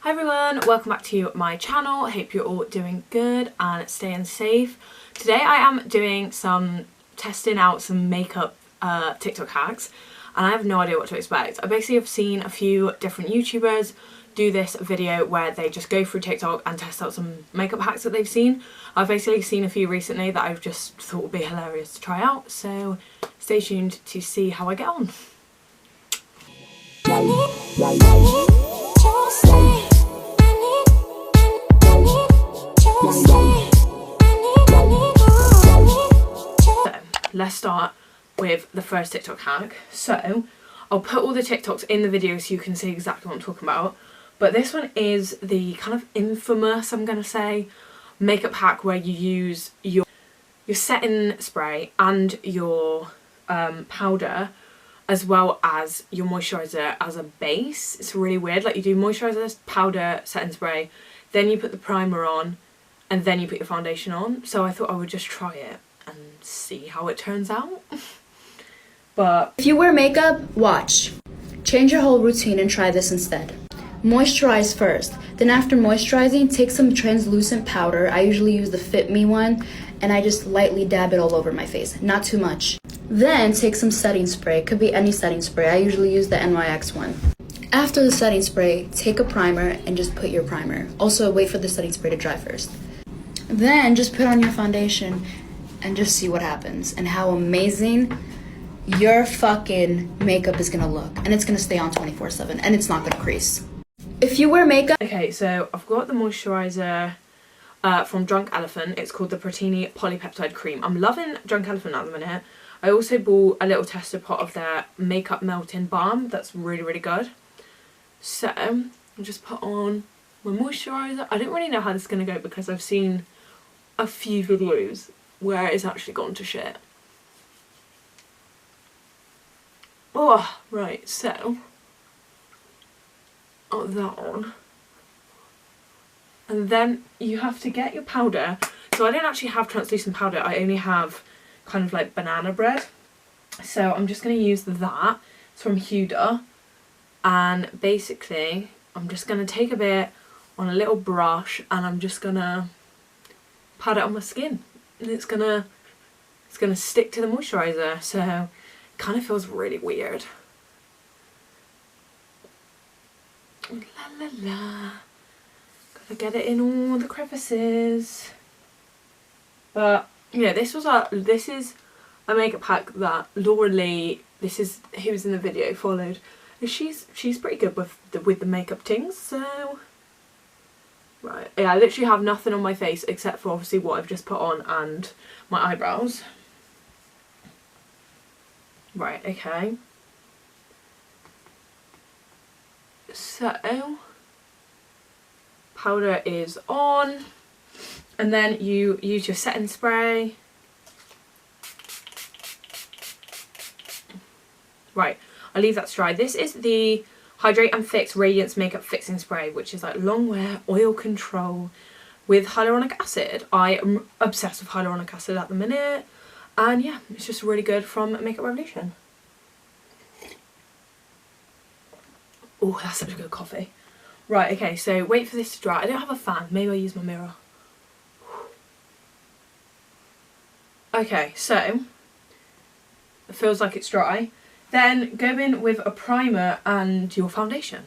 Hi everyone, welcome back to my channel. Hope you're all doing good and staying safe. Today I am doing testing out some makeup TikTok hacks, and I have no idea what to expect. I basically have seen a few different YouTubers do this video where they just go through TikTok and test out some makeup hacks that they've seen. I've basically seen a few recently that I've just thought would be hilarious to try out, so stay tuned to see how I get on. Let's start with the first TikTok hack. So I'll put all the TikToks in the video so you can see exactly what I'm talking about. But this one is the kind of infamous, I'm going to say, makeup hack where you use your setting spray and your powder as well as your moisturiser as a base. It's really weird. Like, you do moisturiser, powder, setting spray, then you put the primer on, and then you put your foundation on. So I thought I would just try it and see how it turns out. But if you wear makeup, watch. Change your whole routine and try this instead. Moisturize first. Then after moisturizing, take some translucent powder. I usually use the Fit Me one, and I just lightly dab it all over my face. Not too much. Then take some setting spray. It could be any setting spray. I usually use the NYX one. After the setting spray, take a primer and just put your primer. Also, wait for the setting spray to dry first. Then just put on your foundation and just see what happens and how amazing your fucking makeup is gonna look. And it's gonna stay on 24/7 and it's not gonna crease. If you wear makeup... Okay, so I've got the moisturiser from Drunk Elephant. It's called the Protini Polypeptide Cream. I'm loving Drunk Elephant at the minute. I also bought a little tester pot of their makeup melting balm. That's really, really good. So I'll just put on my moisturiser. I don't really know how this is going to go because I've seen a few videos where it's actually gone to shit. Oh, right, so I'll that on. And then you have to get your powder. So I don't actually have translucent powder. I only have kind of like banana bread. So I'm just going to use that. It's from Huda. And basically, I'm just going to take a bit on a little brush and I'm just going to pat it on my skin. And it's gonna stick to the moisturiser. So it kind of feels really weird. La la la. Gotta get it in all the crevices. But yeah, this is a makeup hack that Laura Lee, who was in the video, followed. And she's pretty good with the makeup things. So right, yeah, I literally have nothing on my face except for obviously what I've just put on and my eyebrows. Right, okay. So powder is on, and then you use your setting spray. Right, I'll leave that to dry. This is the Hydrate and Fix Radiance Makeup Fixing Spray, which is like long wear oil control with hyaluronic acid. I am obsessed with hyaluronic acid at the minute, and yeah, it's just really good from Makeup Revolution. Oh, that's such a good coffee. Right, okay, so wait for this to dry. I don't have a fan, maybe I'll use my mirror. Okay, so it feels like it's dry. Then go in with a primer and your foundation.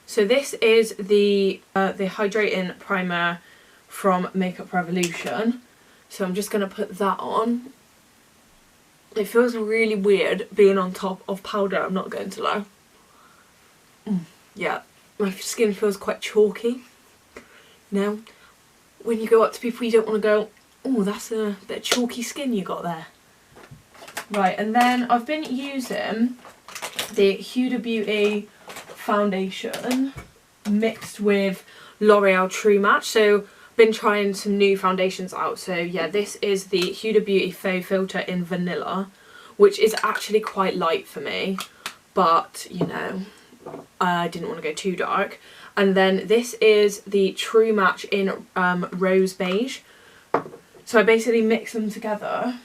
So this is the hydrating primer from Makeup Revolution. So I'm just going to put that on. It feels really weird being on top of powder, I'm not going to lie. Yeah, my skin feels quite chalky. You know, when you go up to people you don't want to go, oh, that's a bit of chalky skin you got there. Right, and then I've been using the Huda Beauty foundation mixed with L'Oreal True Match. So I've been trying some new foundations out. So yeah, this is the Huda Beauty Faux Filter in Vanilla, which is actually quite light for me, but you know, I didn't want to go too dark. And then this is the True Match in Rose Beige. So I basically mix them together.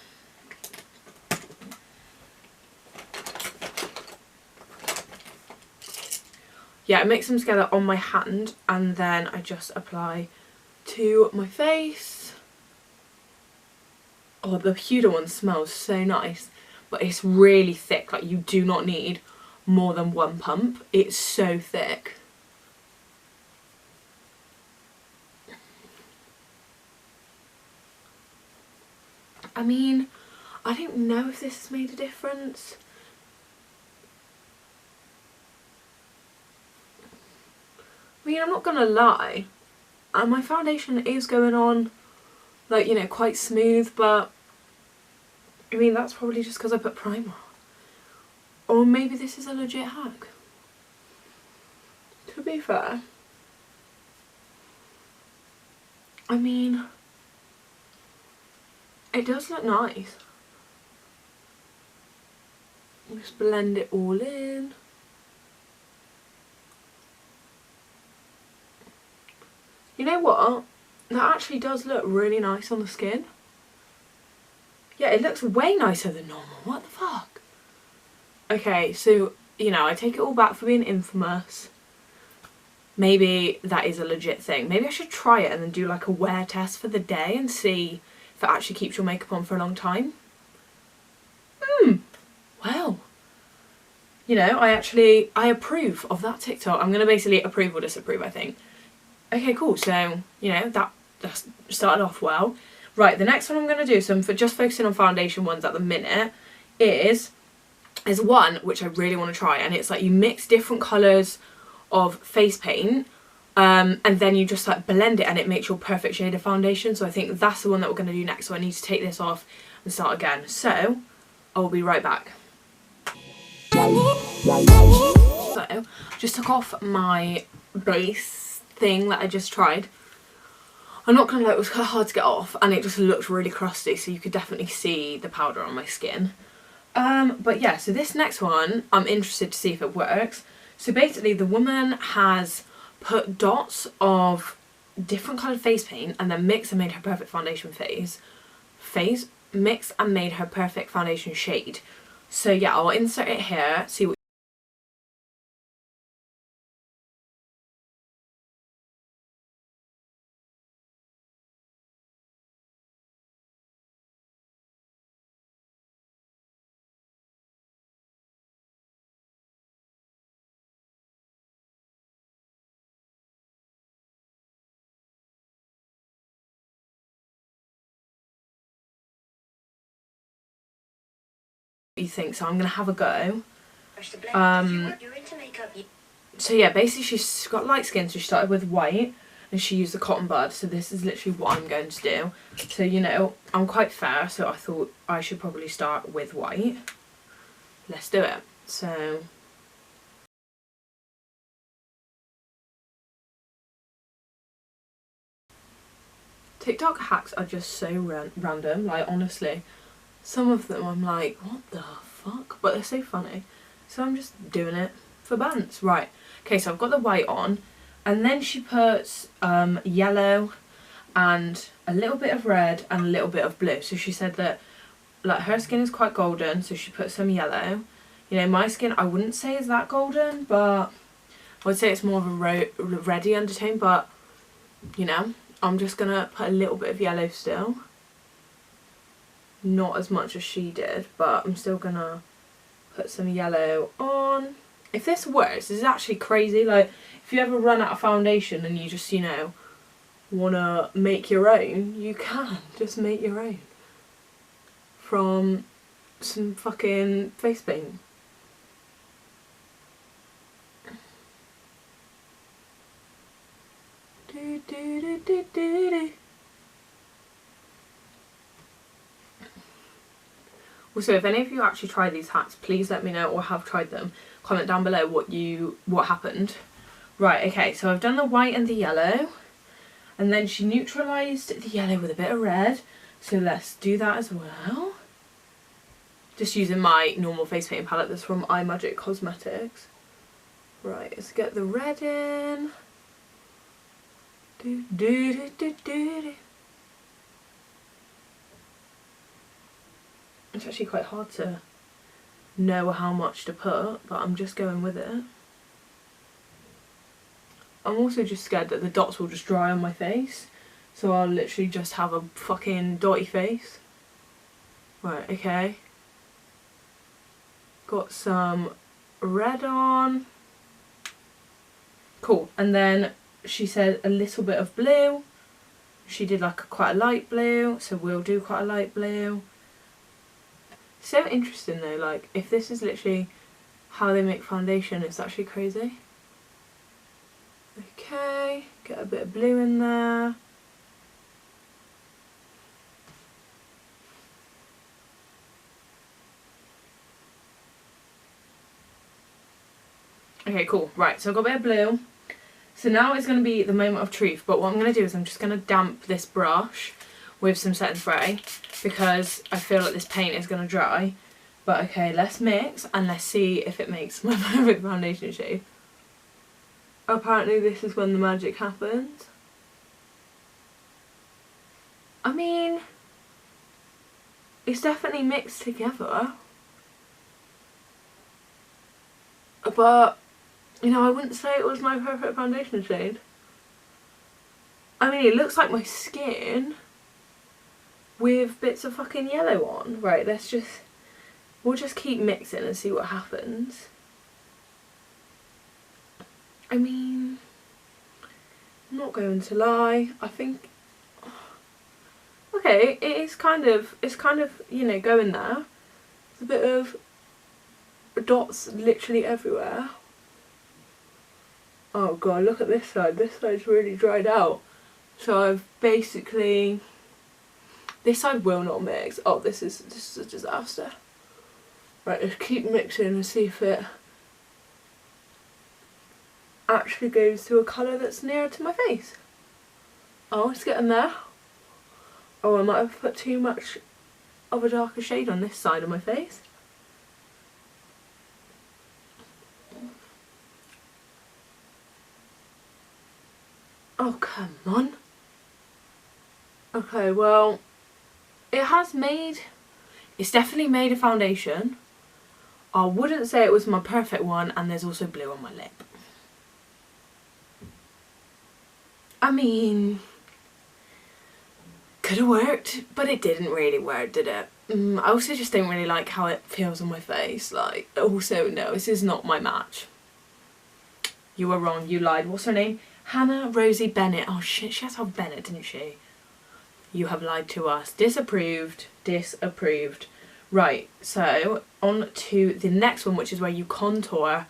yeah, I mix them together on my hand and then I just apply to my face. Oh, the Huda one smells so nice, but it's really thick. Like, you do not need more than one pump. It's so thick. I mean, I don't know if this has made a difference. I mean, I'm not gonna lie, and my foundation is going on, like, you know, quite smooth, but I mean, that's probably just because I put primer on. Or maybe this is a legit hack. To be fair, I mean, it does look nice. Just blend it all in. You know what? That actually does look really nice on the skin. Yeah, it looks way nicer than normal. What the fuck? Okay, so, you know, I take it all back for being infamous. Maybe that is a legit thing. Maybe I should try it and then do like a wear test for the day and see if it actually keeps your makeup on for a long time. Well, you know, I approve of that TikTok. I'm going to basically approve or disapprove, I think. Okay, cool. So, you know, that's started off well. Right, the next one I'm going to do, so I'm just focusing on foundation ones at the minute, is one which I really want to try. And it's like you mix different colours of face paint and then you just like blend it and it makes your perfect shade of foundation. So I think that's the one that we're going to do next. So I need to take this off and start again. So I'll be right back. So just took off my base thing that I just tried. I'm not gonna lie, it was quite hard to get off and it just looked really crusty, so you could definitely see the powder on my skin. But yeah, so this next one I'm interested to see if it works. So basically the woman has put dots of different coloured face paint and then mixed and made her perfect foundation mixed and made her perfect foundation shade. So yeah, I'll insert it here, see what you think. So I'm gonna have a go. So yeah, basically she's got light skin, so she started with white and she used the cotton bud, so this is literally what I'm going to do. So, you know, I'm quite fair, so I thought I should probably start with white. Let's do it. So TikTok hacks are just so random, like honestly. Some of them I'm like, what the fuck? But they're so funny. So I'm just doing it for bants. Right, okay, so I've got the white on and then she puts yellow and a little bit of red and a little bit of blue. So she said that like her skin is quite golden, so she put some yellow. You know, my skin I wouldn't say is that golden, but I would say it's more of a reddy undertone, but you know, I'm just gonna put a little bit of yellow still. Not as much as she did, but I'm still gonna put some yellow on. If this works, this is actually crazy. Like, if you ever run out of foundation and you just, you know, wanna make your own, you can just make your own from some fucking face paint. Do, do, do, do, do, do. Also, if any of you actually try these hacks, please let me know, or have tried them. Comment down below what happened. Right, okay, so I've done the white and the yellow, and then she neutralised the yellow with a bit of red, so let's do that as well. Just using my normal face painting palette that's from iMagic Cosmetics. Right, let's get the red in. Do, do, do, do, do, do. It's actually quite hard to know how much to put, but I'm just going with it. I'm also just scared that the dots will just dry on my face. So I'll literally just have a fucking dotty face. Right, okay. Got some red on. Cool. And then she said a little bit of blue. She did like quite a light blue, so we'll do quite a light blue. So interesting though, like if this is literally how they make foundation, it's actually crazy. Okay, get a bit of blue in there. Okay, cool. Right, so I've got a bit of blue. So now it's going to be the moment of truth, but what I'm going to do is I'm just going to damp this brush with some setting spray because I feel like this paint is going to dry. But okay, let's mix and let's see if it makes my perfect foundation shade. Apparently this is when the magic happens. I mean, it's definitely mixed together. But, you know, I wouldn't say it was my perfect foundation shade. I mean, it looks like my skin with bits of fucking yellow on. Right, we'll just keep mixing and see what happens. I mean, I'm not going to lie, I think, okay, it's kind of, you know, going there. There's a bit of dots literally everywhere. Oh god, look at this side. This side's really dried out. So I've basically, this side will not mix. Oh, this is a disaster. Right, let's keep mixing and see if it actually goes to a colour that's nearer to my face. Oh, it's getting there. Oh, I might have put too much of a darker shade on this side of my face. Oh, come on. Okay, well, it's definitely made a foundation. I wouldn't say it was my perfect one, and there's also blue on my lip. I mean, could have worked, but it didn't really work, did it? I also just don't really like how it feels on my face. Like, also, no, this is not my match. You were wrong, you lied. What's her name? Hannah Rosie Bennett. Oh shit, she has to have Bennett, didn't she? You have lied to us. Disapproved. Disapproved. Right, so on to the next one, which is where you contour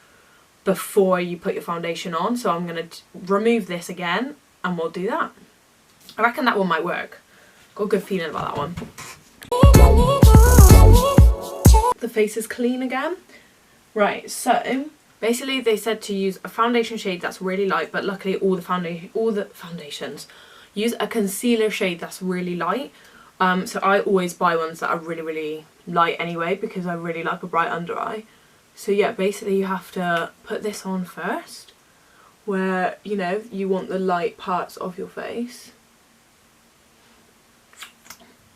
before you put your foundation on. So I'm going to remove this again and we'll do that. I reckon that one might work. Got a good feeling about that one. The face is clean again. Right, so basically they said to use a foundation shade that's really light, but luckily all the foundations use a concealer shade that's really light. So I always buy ones that are really, really light anyway because I really like a bright under eye. So yeah, basically you have to put this on first where, you know, you want the light parts of your face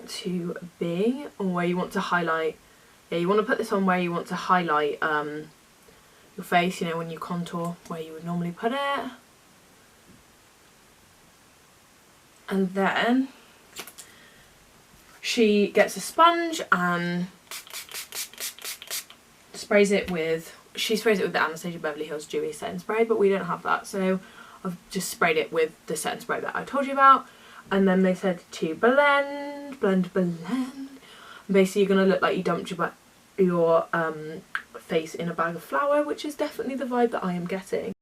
to be, or where you want to highlight. Yeah, you want to put this on where you want to highlight your face, you know, when you contour, where you would normally put it. And then she gets a sponge and sprays it with the Anastasia Beverly Hills Dewy setting spray, but we don't have that, so I've just sprayed it with the setting spray that I told you about. And then they said to blend. Basically you're going to look like you dumped your face in a bag of flour, which is definitely the vibe that I am getting.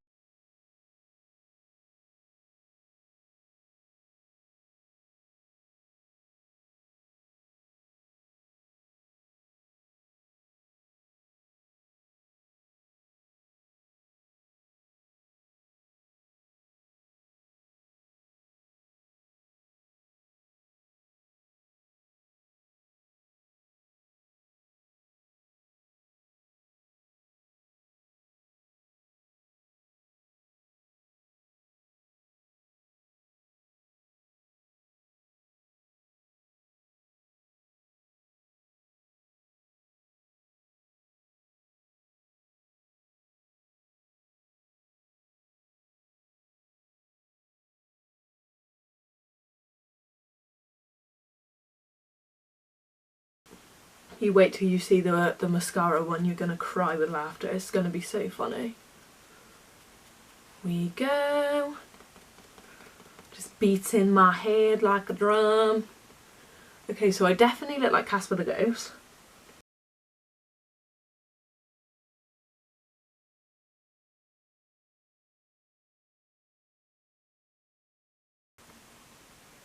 You wait till you see the mascara one, you're going to cry with laughter. It's going to be so funny. We go. Just beats in my head like a drum. Okay, so I definitely look like Casper the Ghost.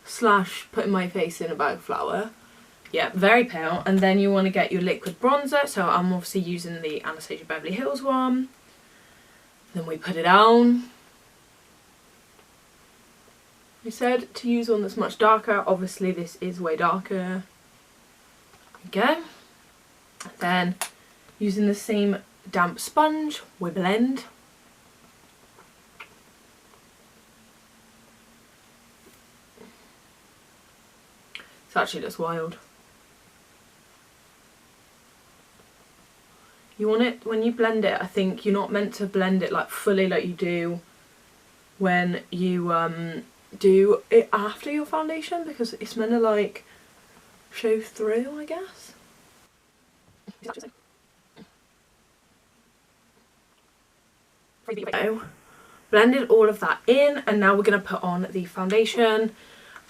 Slash putting my face in a bag of flour. Yeah, very pale. And then you want to get your liquid bronzer. So I'm obviously using the Anastasia Beverly Hills one. Then we put it on. We said to use one that's much darker. Obviously this is way darker. There we go. Then using the same damp sponge, we blend. This actually looks wild. You want it, when you blend it, I think you're not meant to blend it like fully like you do when you do it after your foundation, because it's meant to like show through, I guess. So, blended all of that in, and now we're going to put on the foundation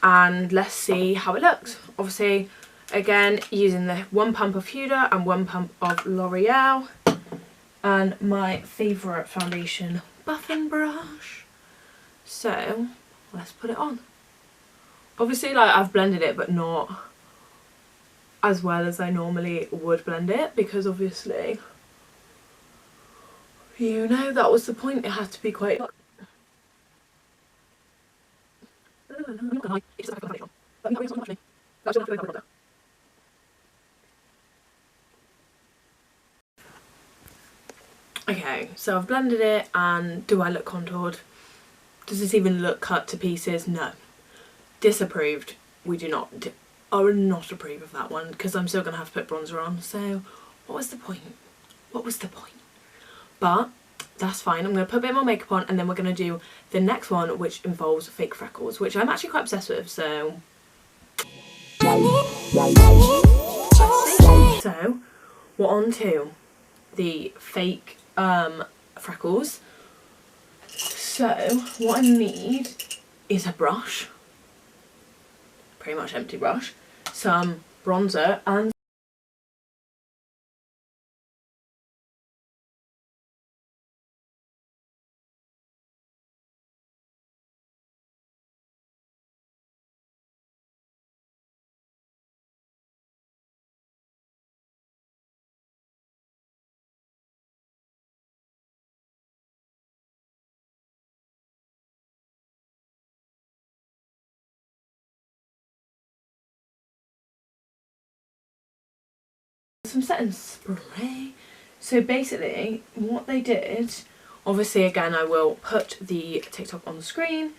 and let's see how it looks. Obviously, again, using the 1 pump of Huda and 1 pump of L'Oreal and my favourite foundation buffing brush. So let's put it on. Obviously, like, I've blended it, but not as well as I normally would blend it, because obviously, you know, that was the point. It had to be quite. Okay, so I've blended it, and do I look contoured? Does this even look cut to pieces? No. Disapproved. We do not approve of that one, because I'm still going to have to put bronzer on. So what was the point? What was the point? But that's fine. I'm going to put a bit more makeup on, and then we're going to do the next one, which involves fake freckles, which I'm actually quite obsessed with. So we're on to the fake freckles. So what I need is a brush, pretty much empty brush, some bronzer, and some setting spray. So basically what they did, obviously again I will put the TikTok on the screen,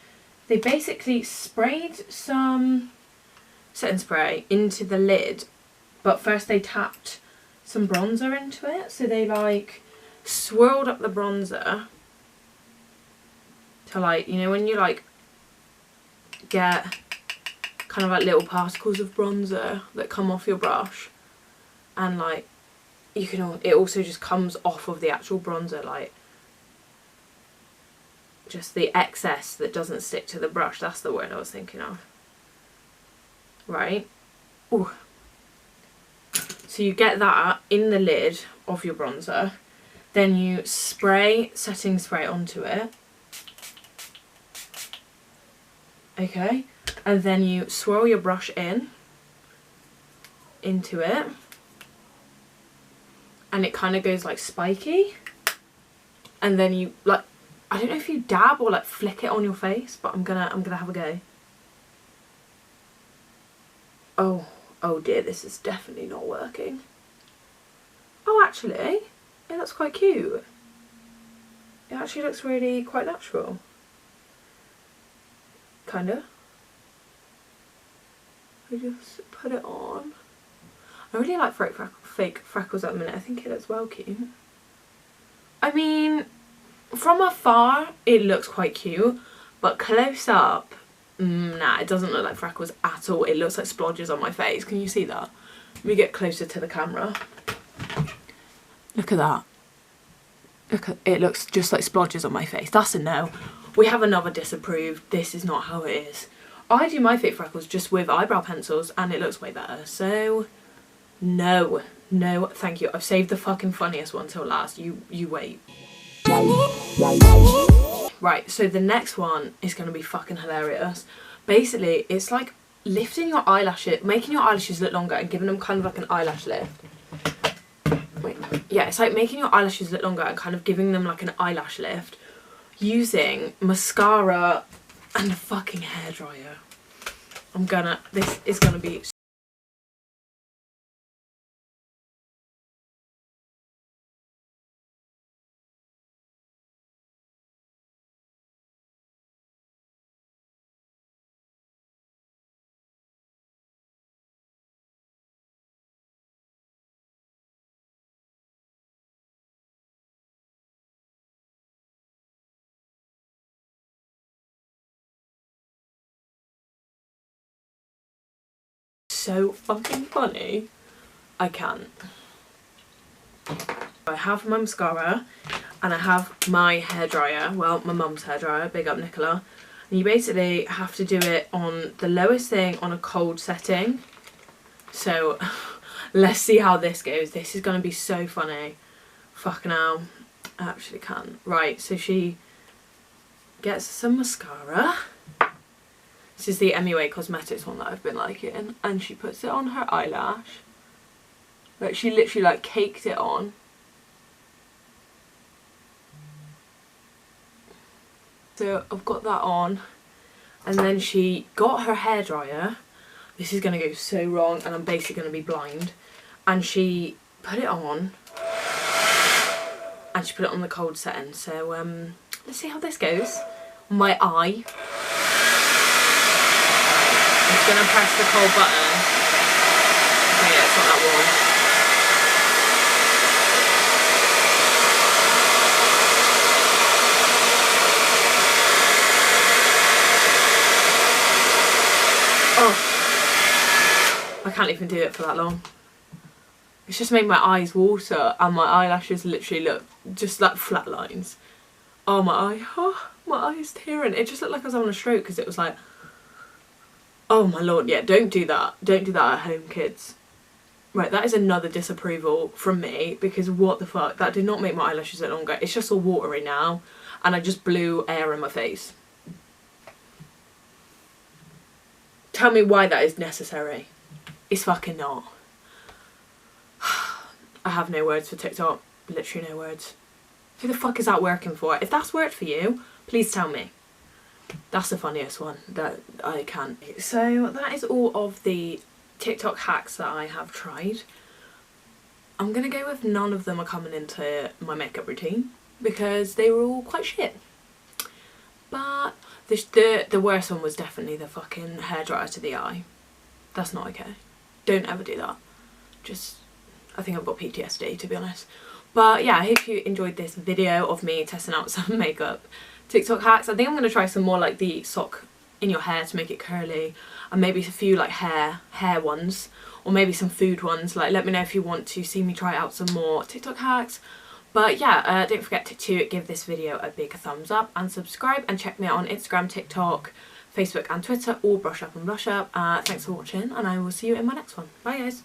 they basically sprayed some setting spray into the lid, but first they tapped some bronzer into it. So they like swirled up the bronzer to, like, you know when you like get kind of like little particles of bronzer that come off your brush, and like you can, it also just comes off of the actual bronzer, like just the excess that doesn't stick to the brush. That's the word I was thinking of. Right? Ooh. So you get that in the lid of your bronzer, then you spray setting spray onto it. Okay, and then you swirl your brush into it, and it kind of goes like spiky, and then you like, I don't know if you dab or like flick it on your face, but I'm gonna have a go. Oh dear, this is definitely not working. Oh, actually, it looks quite cute. It actually looks really quite natural. Kinda. I just put it on. I really like fake freckles at the minute. I think it looks well cute. I mean, from afar it looks quite cute, but close up, nah, it doesn't look like freckles at all. It looks like splodges on my face. Can you see that? Let me get closer to the camera. Look at that. Look at it, looks just like splodges on my face. That's a no. We have another disapproved. This is not how it is. I do my fake freckles just with eyebrow pencils and it looks way better. So no, no, thank you. I've saved the fucking funniest one till last. You wait. Right, so the next one is going to be fucking hilarious. Basically, it's like lifting your eyelashes, making your eyelashes look longer and giving them kind of like an eyelash lift. Wait, yeah, it's like making your eyelashes look longer and kind of giving them like an eyelash lift using mascara and a fucking hairdryer. This is gonna be so fucking funny. I can't. I have my mascara and I have my hairdryer, well, my mum's hairdryer, big up Nicola. And you basically have to do it on the lowest thing on a cold setting. So let's see how this goes. This is going to be so funny. Fucking hell. I actually can't. Right, so she gets some mascara. This is the MUA Cosmetics one that I've been liking. And she puts it on her eyelash. Like, she literally, like, caked it on. So I've got that on. And then she got her hairdryer. This is going to go so wrong and I'm basically going to be blind. And she put it on. And she put it on the cold setting. So let's see how this goes. On my eye. I'm just going to press the cold button. Okay, yeah, it's not that warm. Oh, I can't even do it for that long. It's just made my eyes water and my eyelashes literally look just like flat lines. Oh, my eye is tearing. It just looked like I was having a stroke because it was like, oh my lord, yeah, don't do that. Don't do that at home, kids. Right, that is another disapproval from me because what the fuck? That did not make my eyelashes look longer. It's just all watery now and I just blew air in my face. Tell me why that is necessary. It's fucking not. I have no words for TikTok. Literally no words. Who the fuck is that working for? If that's worked for you, please tell me. That's the funniest one that I can. So that is all of the TikTok hacks that I have tried. I'm going to go with none of them are coming into my makeup routine because they were all quite shit. But the worst one was definitely the fucking hairdryer to the eye. That's not okay. Don't ever do that. I think I've got PTSD, to be honest. But yeah, I hope you enjoyed this video of me testing out some makeup TikTok hacks. I think I'm going to try some more like the sock in your hair to make it curly, and maybe a few like hair ones, or maybe some food ones. Like, let me know if you want to see me try out some more TikTok hacks. But yeah, don't forget to give this video a big thumbs up and subscribe, and check me out on Instagram, TikTok, Facebook and Twitter, all Brush Up and Blush Up. Thanks for watching and I will see you in my next one. Bye guys.